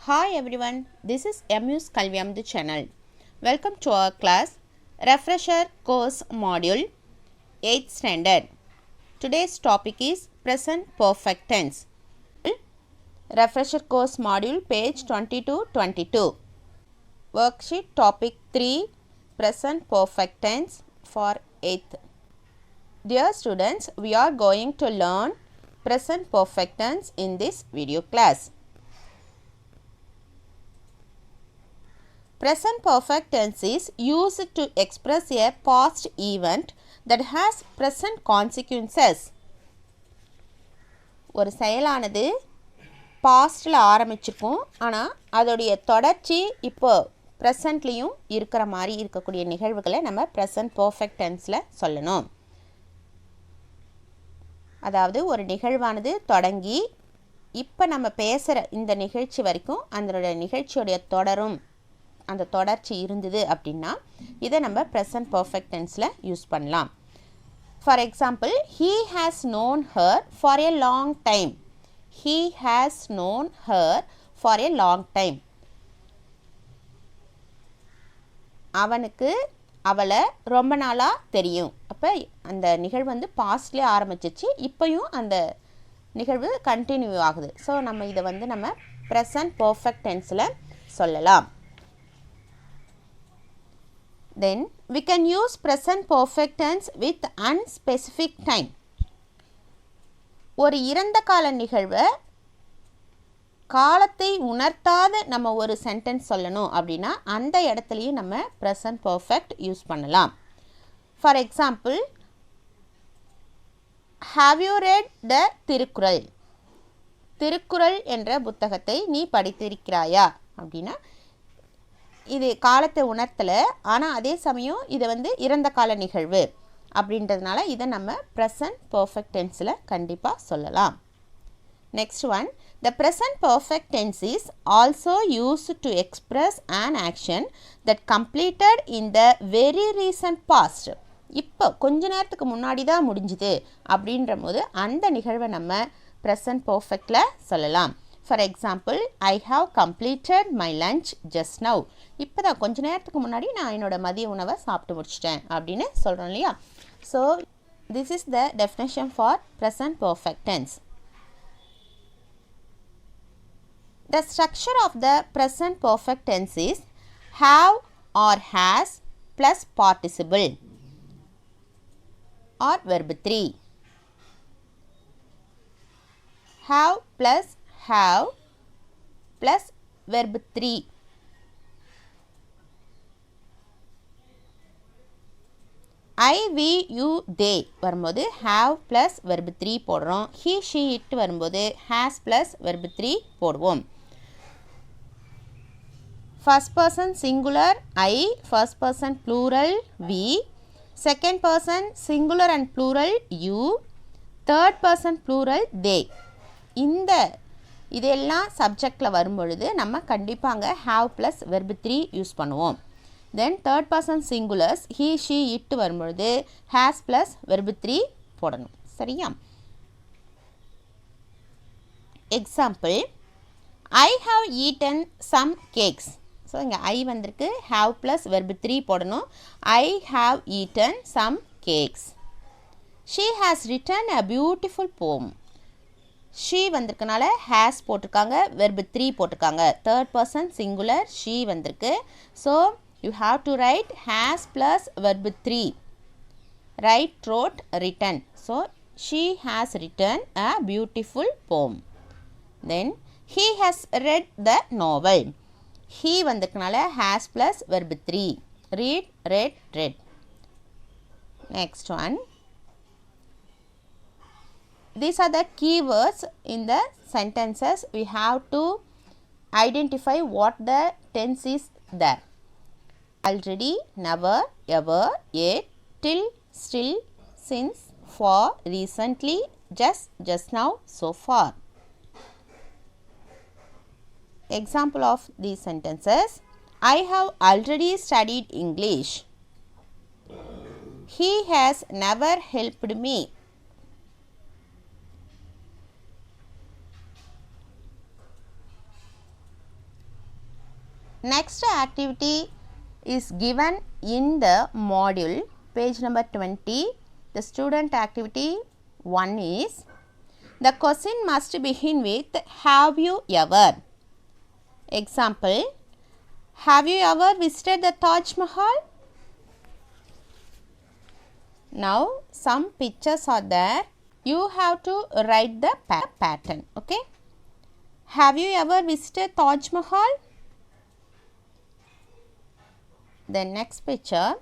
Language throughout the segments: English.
Hi everyone, this is MU's Kalvyamdu channel. Welcome to our class Refresher Course Module 8th Standard. Today's topic is Present Perfect Tense. Refresher Course Module page 20-22. Worksheet Topic 3 Present Perfect Tense for 8th. Dear students, we are going to learn Present Perfect Tense in this video class. Present perfect tense is used to express a past event that has present consequences. ஒரு செயலானது பாஸ்டில் ஆரம்பிச்சிருக்கும், ஆனால் அதோடைய தொடர்ச்சி இப்போ ப்ரெசண்ட்லேயும் இருக்கிற மாதிரி இருக்கக்கூடிய நிகழ்வுகளை நம்ம ப்ரெசன்ட் பர்ஃபெக்ட் டென்ஸில் சொல்லணும். அதாவது ஒரு நிகழ்வானது தொடங்கி இப்போ நம்ம பேசுகிற இந்த நிகழ்ச்சி வரைக்கும் அதனுடைய நிகழ்ச்சியோடைய தொடரும் அந்த தொடர்ச்சி இருந்தது அப்படின்னா இதை நம்ம ப்ரெசன்ட் பர்ஃபெக்ட் டென்ஸில் யூஸ் பண்ணலாம். For example, he has known her for a long time. He has known her for a long time. அவனுக்கு அவளை ரொம்ப நாளாக தெரியும். அப்போ அந்த நிகழ்வு வந்து பாஸ்ட்லேயே ஆரம்பிச்சிச்சு, இப்போயும் அந்த நிகழ்வு கண்டினியூ ஆகுது. ஸோ நம்ம இதை வந்து நம்ம ப்ரெசன்ட் பர்ஃபெக்ட் டென்ஸில் சொல்லலாம். Then we can use present perfect tense with unspecific time. ஒரு இறந்த கால நிகழ்வை காலத்தை உணர்த்தாத நம்ம ஒரு சென்டென்ஸ் சொல்லணும் அப்படின்னா அந்த இடத்துலையும் நம்ம present perfect யூஸ் பண்ணலாம். For example, have you read the Thirukkural? Thirukkural என்ற புத்தகத்தை நீ படித்திருக்கிறாயா அப்படின்னா இது காலத்தை உணர்த்தலை, ஆனால் அதே சமயம் இதை வந்து இறந்த கால நிகழ்வு அப்படின்றதுனால இதை நம்ம ப்ரெசன்ட் பர்ஃபெக்ட் டென்ஸில் கண்டிப்பாக சொல்லலாம். Next one, the present perfect tense is also used to express an action that completed in the very recent past. இப்போ கொஞ்ச நேரத்துக்கு முன்னாடி தான் முடிஞ்சுது அப்படின்ற போது அந்த நிகழ்வை நம்ம ப்ரெசன்ட் பர்ஃபெக்டில் சொல்லலாம். For example, I have completed my lunch just now. இப்போ தான் கொஞ்ச நேரத்துக்கு முன்னாடி நான் என்னோட மதிய உணவை சாப்பிட்டு முடிச்சிட்டேன் அப்படின்னு சொல்கிறோம் இல்லையா. So this is the definition for present perfect tense. The structure of the present perfect tense is have or has plus participle or verb 3. have plus have plus verb 3. I, we, you, they வரும்போது have plus verb 3 போடுறோம். he, she, it வரும்போது has plus verb 3 போடுவோம். first person singular I, first person plural we, second person singular and plural you, third person plural they. இந்த இதெல்லாம் சப்ஜெக்டில் வரும்பொழுது நம்ம கண்டிப்பாங்க have plus verb 3 யூஸ் பண்ணுவோம். Then third person singulars he, she, it வரும்பொழுது has plus verb 3 போடணும். சரியா? Example, I have eaten some cakes. So இங்கே I வந்திருக்கு, have plus verb 3 போடணும். I have eaten some cakes. She has written a beautiful poem. she வந்திருக்கனால has போட்டிருக்காங்க, verb 3 போட்டிருக்காங்க. Third person singular she வந்திருக்கு. So you have to write has plus verb 3. write, wrote, written. So she has written a beautiful poem. Then he has read the novel. he வந்திருக்கனால has plus verb 3. read, read, read. Next one. These are the keywords in the sentences. We have to identify what the tense is there. Already, never, ever, yet, till, still, since, for, recently, just now, so far. Example of these sentences. I have already studied English. He has never helped me. Next activity is given in the module page number 20. The student activity 1 is the question must begin with have you ever. Example, have you ever visited the Taj Mahal? Now some pictures are there. You have to write the pattern. Okay. Have you ever visited Taj Mahal? The next picture.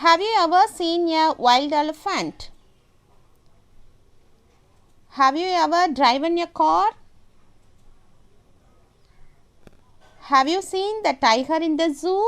Have you ever seen a wild elephant? Have you ever driven a car? Have you seen the tiger in the zoo?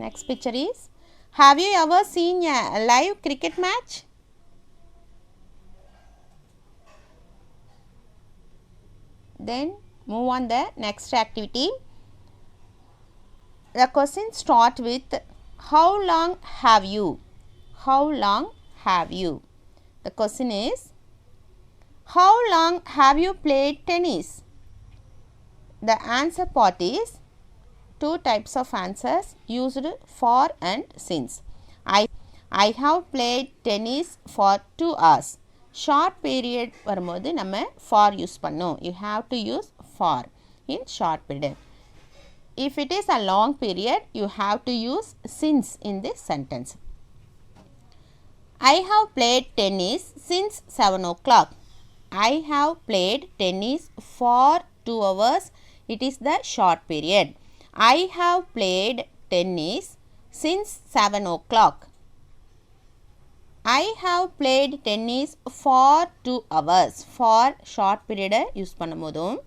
Next picture is, have you ever seen a live cricket match? Then move on the next activity. The question start with how long have you? How long have you? The question is, how long have you played tennis? The answer part is two types of answers used for and since. I have played tennis for 2 hours. Short period வரும்போது நம்ம for use பண்ணோம். You have to use for in short period. If it is a long period, you have to use since in this sentence. I have played tennis since 7 o'clock. I have played tennis for 2 hours. It is the short period. I have played tennis since 7 o'clock. I have played tennis for 2 hours. For short period use பண்ணும்போதும்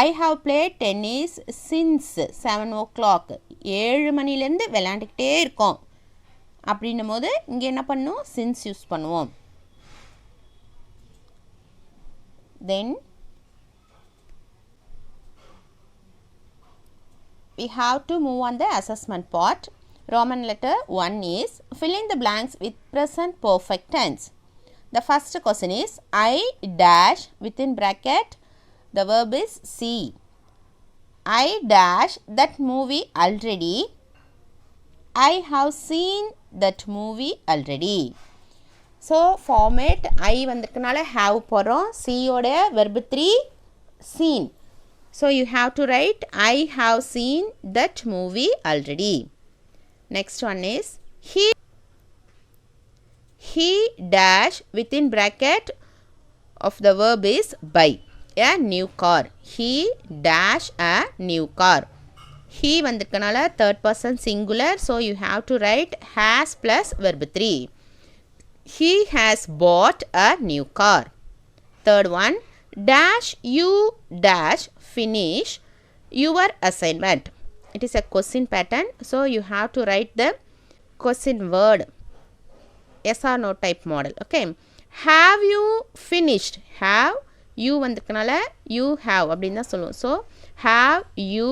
I have played tennis since 7 o'clock. 7 மணிலேருந்து விளையாண்டுக்கிட்டே இருக்கோம் அப்படின்னும் போது இங்கே என்ன பண்ணும்? since use பண்ணுவோம். Then we have to move on the assessment part. Roman letter 1 is fill in the blanks with present perfect tense. The first question is I dash within bracket. The verb is see. I dash that movie already. I have seen that movie already. So format I வந்திருக்கனால have போகிறோம். see ஓட verb 3 seen. So you have to write I have seen that movie already. Next one is he dash within bracket of the verb is buy a new car. He dash a new car. He வந்திருக்கனால third person singular. So you have to write has plus verb 3. He has bought a new car. Third one, dash you dash finish your assignment. It is a question pattern. So you have to write the question word. Yes or no type model. Okay. Have you finished? Have you வந்திருக்கனால you have அப்படின்னு தான் சொல்லுவோம். So have you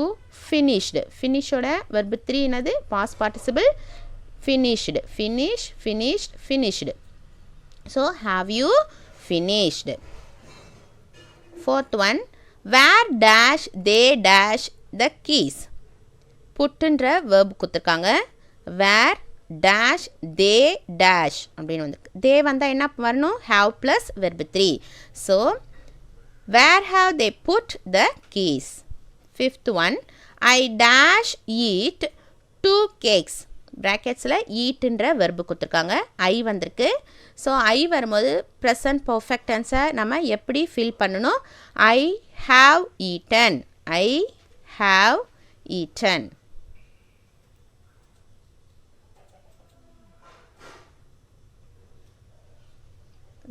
finished? Finish ஓட verb 3 என்னது? past participle. Finished. Finish, finished, finished. So have you finished? Fourth one, where dash they dash the keys. புட்டுன்ற verb கொடுத்துருக்காங்க. where dash they dash அப்படின்னு வந்துருக்கு. they வந்தால் என்ன வரணும்? have plus verb 3. so where have they put the keys? Fifth one, I dash eat 2 cakes. bracketsல eatன்ற verb கொடுத்துருக்காங்க. I வந்திருக்கு. So I வரும்போது present perfect டென்ஸை நம்ம எப்படி ஃபில் பண்ணணும்? I have eaten. I have eaten.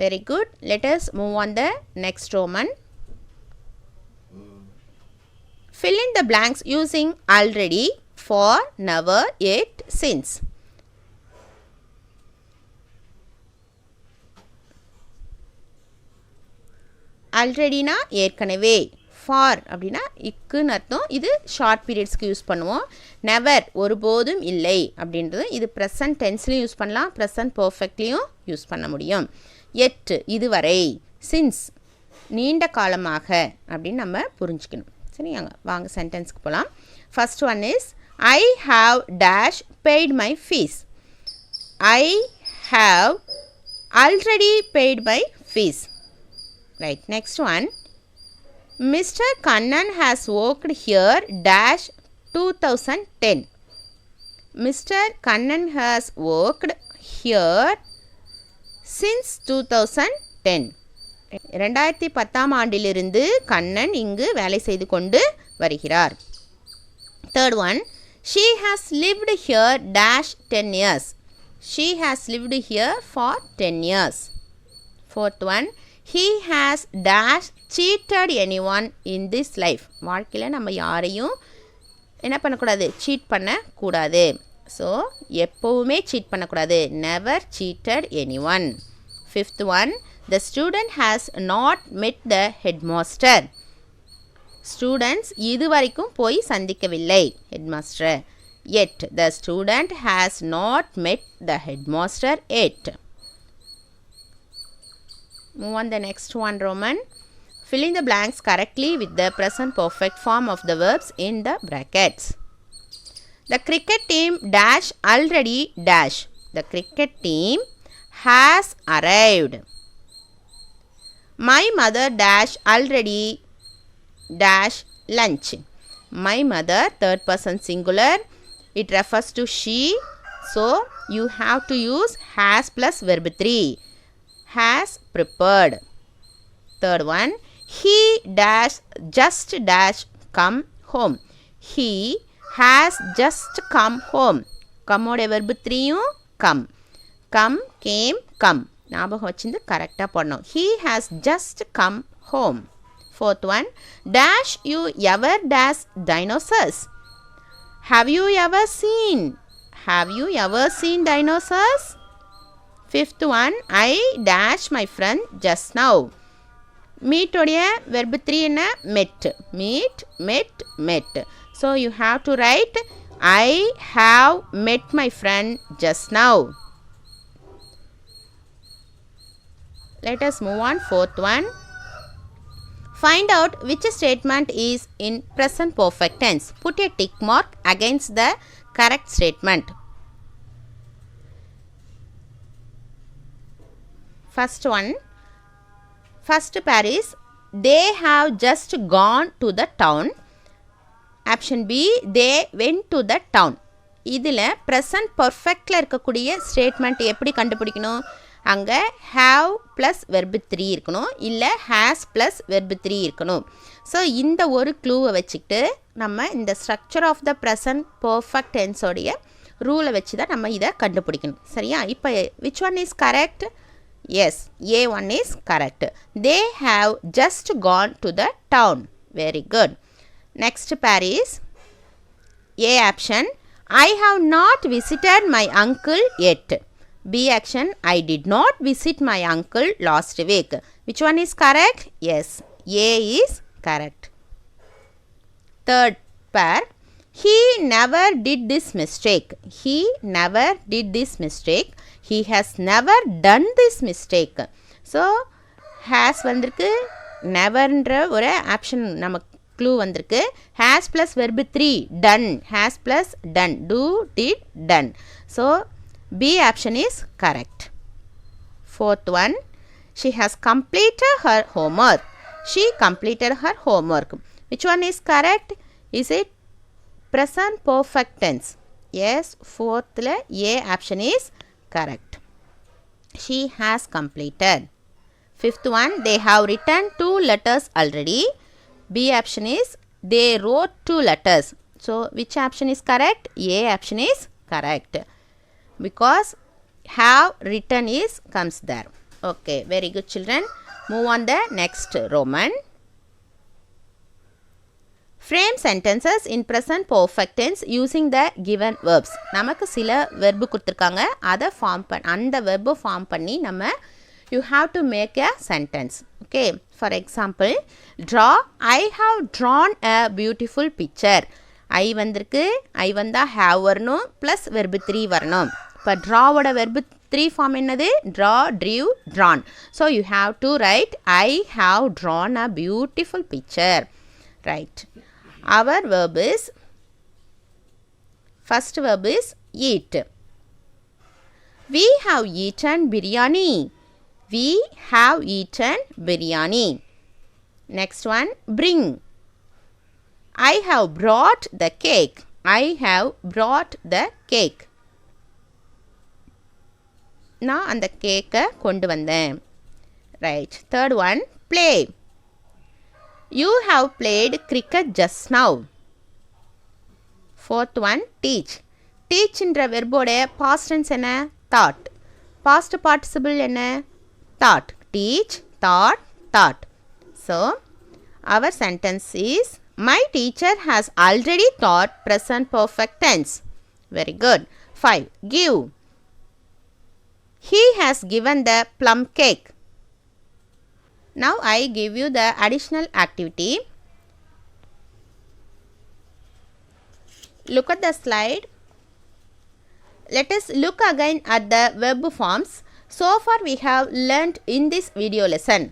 Very good. Let us move on the next Roman. Fill in the blanks using already, for, never, yet, since. ஆல்ரெடினா ஏற்கனவே. For அப்படின்னா இக்குன்னு அர்த்தம். இது short பீரியட்ஸ்க்கு use பண்ணுவோம். Never ஒருபோதும் இல்லை அப்படின்றது இது ப்ரெசன்ட் டென்ஸ்லையும் யூஸ் பண்ணலாம், ப்ரெசன்ட் பர்ஃபெக்ட்லேயும் யூஸ் பண்ண முடியும். எட் இதுவரை, சின்ஸ் நீண்ட காலமாக அப்படின்னு நம்ம புரிஞ்சுக்கணும். சரியாங்க வாங்க சென்டென்ஸ்க்கு போகலாம் first one is I have dash paid my fees I have already paid my fees right next one Mr. Kannan has worked here dash 2010 Mr. Kannan has worked here since 2010 2010 ஆண்டிலிருந்து கண்ணன் இங்கு வேலை செய்து கொண்டு வருகிறார் third one she has lived here dash 10 years she has lived here for 10 years fourth one he has dash cheated anyone in this life வாழ்க்கையில் நம்ம யாரையும் என்ன பண்ணக்கூடாது சீட் பண்ணக்கூடாது ஸோ எப்போவுமே சீட் பண்ணக்கூடாது never cheated anyone fifth one the student has not met the headmaster students இதுவரைக்கும் போய் சந்திக்கவில்லை headmaster yet the student has not met the headmaster yet move on the next one Roman fill in the blanks correctly with the present perfect form of the verbs in the brackets the cricket team dash already dash the cricket team has arrived my mother dash already dash lunch my mother third person singular it refers to she so you have to use has plus verb 3 has prepared third one he dash just dash come home he has just come home come ஓட verb 3 come come came come ஞாபகம் வச்சிருந்து கரெக்டாக பண்ணணும் he has just come home fourth one dash you ever dash dinosaurs have you ever seen dinosaurs fifth one I dash my friend just now meet உடைய verb 3 என்ன met meet met so you have to write I have met my friend just now let us move on fourth one find out which statement is in present perfect tense put a tick mark against the correct statement first pair is they have just gone to the town option B they went to the town இதில் present perfectல இருக்கக்கூடிய statement எப்படி கண்டுபிடிக்கணும் அங்கே have plus verb 3 இருக்கணும் இல்லை has plus verb 3 இருக்கணும் so இந்த ஒரு க்ளூவை வச்சுக்கிட்டு நம்ம இந்த structure of the present perfect tense உடைய ரூலை வச்சு தான் நம்ம இதை கண்டுபிடிக்கணும் சரியா இப்போ which one is correct yes A1 is correct they have just gone to the town very good next pair is A option I have not visited my uncle yet B action I did not visit my uncle last week which one is correct yes A is correct third pair he never did this mistake he never did this mistake he has never done this mistake so has வந்திருக்கு neverன்ற ஒரு option நமக்கு clue வந்திருக்கு has plus verb 3 done has plus done do did done so B option is correct fourth one she has completed her homework she completed her homework which one is correct is it present perfect tense yes fourth A option is correct she has completed fifth one they have written 2 letters already B option is they wrote 2 letters so which option is correct A option is correct because have written is comes there okay very good children move on the next Roman frame sentences in present perfect tense using the given verbs நமக்கு சில verb கொடுத்திருக்காங்க அதை அந்த verb form பண்ணி நம்ம you have to make a sentence okay for example draw I have drawn a beautiful picture I வந்திருக்கு I வந்தா have வரணும் plus verb 3 வரணும் இப்போ drawவோட verb 3 form என்னது draw drew drawn so you have to write I have drawn a beautiful picture right Our verb is, first verb is eat. We have eaten biryani. We have eaten biryani. Next one, bring. I have brought the cake. I have brought the cake. நான் அந்த கேக்கை கொண்டு வந்தேன். Right. Third one, play. You have played cricket just now. Fourth one, teach. Teach என்ற வெர்போட past tense என்ன? Thought. Past participle என்ன? Thought. Teach, thought, thought. So, our sentence is, my teacher has already taught present perfect tense. Very good. 5. Give. He has given the plum cake. Now I give you the additional activity. Look at the slide. Let us look again at the verb forms. So far we have learnt in this video lesson.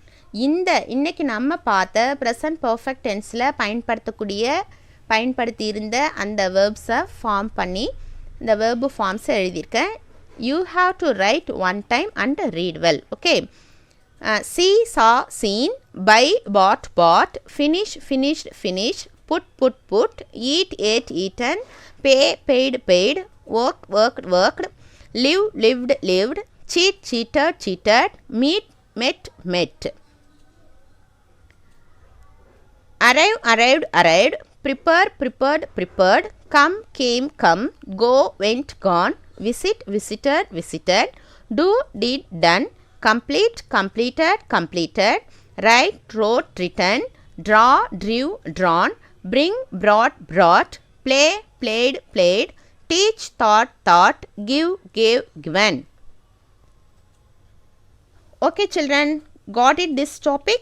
இன்னைக்கு நம்ம பார்த்த present perfect tenseல பயன்படுத்தி இருந்த அந்த verbs-ஐ form பண்ணி இந்த verb forms எழுதியிருக்கேன். You have to write one time and read well. Okay. See, saw, seen, buy, bought, finish, finished, finished, put, eat, ate, eaten, pay, paid, work, worked, live, lived, cheat, cheated, meet, met. Arrived, prepared, come, came, go, went, gone, visit, visited, do, did, done, complete, completed, write, wrote, written, draw, drew, drawn, bring, brought, play, played, teach, taught, give, gave, given. Okay children, got it this topic?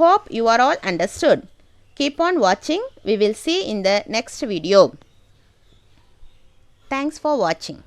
Hope you are all understood. Keep on watching. We will see in the next video. Thanks for watching.